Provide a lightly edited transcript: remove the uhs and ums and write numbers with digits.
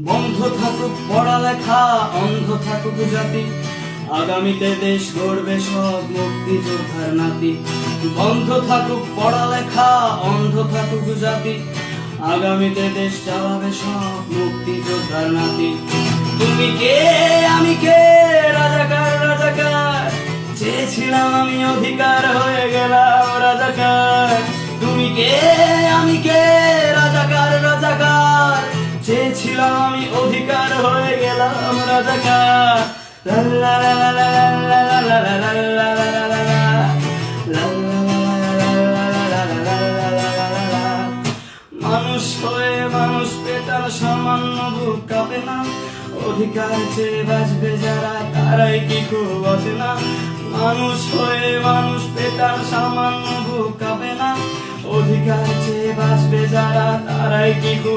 বন্ধ থাকুক পড়ালেখা, অন্ধ থাকুক জাতি, আগামীতে দেশ গড়বে সব মুক্তিযোদ্ধার নাতি। বন্ধ থাকুক পড়ালেখা, অন্ধ থাকুক জাতি, আগামীতে দেশ চালাবে সব মুক্তিযোদ্ধার নাতি। তুমি কে আমি কে, রাজাকার রাজাকার, চেয়েছিলাম আমি অধিকার, হয়ে গেলাম রাজাকার। তুমি কে আমি কে, রাজাকার রাজাকার, চেয়েছিলাম আমি অধিকার, হয়ে গেলাম রাজাকার। লা লা লা লা লা লা লা লা লা লা লা লা লা লা লা। মানুষ হয়ে মানুষ পেটার সামান্য বুক কাঁপে না, অধিকার চেয়ে বাঁচবে যারা তারাই কি খুব বসে না। মানুষ হয়ে মানুষ পেটার সামান্য বুক কাঁপে না, অধিকার চেয়ে বাঁচবে যারা তারাই কি খুব